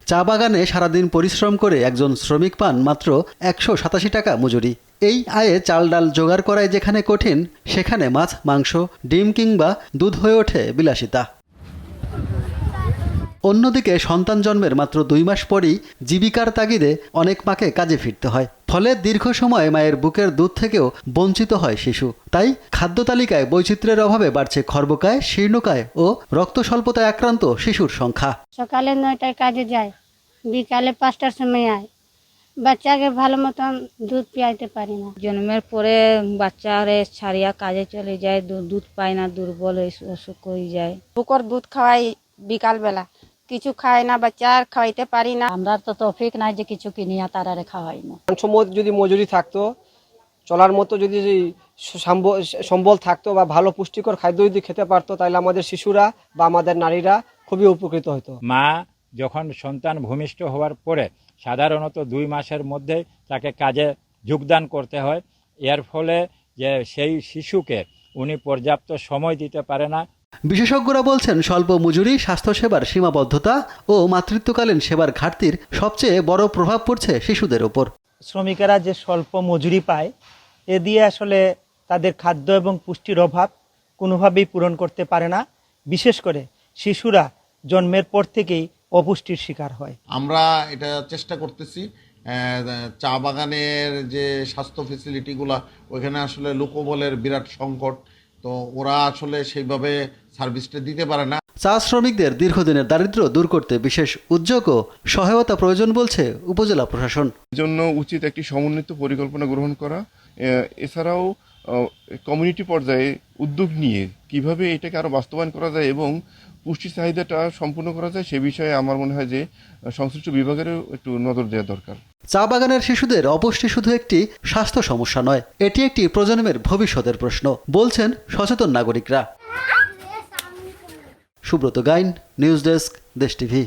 চা বাগানে সারাদিন পরিশ্রম করে একজন শ্রমিক পান মাত্র 187 টাকা মজুরি। এই আয়ে চাল ডাল জোগাড় করাই যেখানে কঠিন, সেখানে মাছ, মাংস, ডিম কিংবা দুধ হয়ে ওঠে বিলাসিতা। অন্যদিকে সন্তান জন্মের মাত্র 2 মাস পরই জীবিকার তাগিদে অনেক মাকে কাজে ফিরতে হয়। ফলে দীর্ঘ সময় মায়ের বুকের দুধ থেকেও বঞ্চিত হয় শিশু। তাই খাদ্য তালিকায় বৈচিত্র্যের অভাবে বাড়ছে খর্বকায়, শীর্ণকায় ও রক্ত স্বল্পতায় আক্রান্ত শিশুর সংখ্যা। সকালে 9টায় কাজে যায়, বিকালে 5টার সময় আয়। বাচ্চাকে ভালো মতন দুধ পিয়াইতে পারি না। জন্মের পরে বাচ্চারে ছাড়িয়া কাজে চলে যায়, দুধ পায় না, দুর্বল অসুখ হয়ে যায়। বুকর দুধ খাওয়াই বিকালবেলা, কিছু খায় না, বাচ্চার খাওয়াইতে পারি না। আমরা তো তৌফিক নাই যে কিছু কিনিয়া তারারে খাওয়াই না। যদি মজুরি থাকতো, চলার মতো যদি সম্বল থাকতো বা ভালো পুষ্টিকর খাদ্য যদি খেতে পারতো, তাহলে আমাদের শিশুরা বা আমাদের নারীরা খুবই উপকৃত হতো। মা যখন সন্তান ভূমিষ্ঠ হওয়ার পরে সাধারণত 2 মাসের মধ্যে তাকে কাজে যোগদান করতে হয়। এর ফলে যে সেই শিশুকে উনি পর্যাপ্ত সময় দিতে পারে না। বিশেষজ্ঞরা বলছেন, স্বল্প মজুরি, স্বাস্থ্যসেবার সীমাবদ্ধতা ও মাতৃত্বকালীন সেবার ঘাটতির সবচেয়ে বড় প্রভাব পড়ছে শিশুদের ওপর। শ্রমিকেরা যে স্বল্প মজুরি পায়, এ দিয়ে আসলে তাদের খাদ্য এবং পুষ্টির অভাব কোনোভাবেই পূরণ করতে পারে না। বিশেষ করে শিশুরা জন্মের পর থেকেই অপুষ্টির শিকার হয়। আমরা এটা চেষ্টা করতেছি, চা বাগানের যে স্বাস্থ্য ফেসিলিটিগুলা, ওইখানে আসলে লোকবলের বিরাট সংকট, তো ওরা আসলে সেইভাবে সার্ভিসটা দিতে পারে না। চা শ্রমিকদের দীর্ঘদিনের দারিদ্র্য দূর করতে বিশেষ উদ্যোগ ও সহায়তা প্রয়োজন বলছে উপজেলা প্রশাসন। জন্য উচিত একটি সমন্বিত পরিকল্পনা গ্রহণ করা। এছাড়াও কমিউনিটি পর্যায়ে উদ্যোগ নিয়ে কিভাবে এটাকে আরো বাস্তবায়ন করা যায় এবং পুষ্টি চাহিদাটা সম্পূর্ণ করা যায়, সে বিষয়ে আমার মনে হয় যে সংশ্লিষ্ট বিভাগেরও একটু নজর দেওয়া দরকার। চা বাগানের শিশুদের অপুষ্টি শুধু একটি স্বাস্থ্য সমস্যা নয়, এটি একটি প্রজন্মের ভবিষ্যতের প্রশ্ন বলছেন সচেতন নাগরিকরা। সুব্রত গাইন, নিউজ ডেস্ক, দেশ টিভি।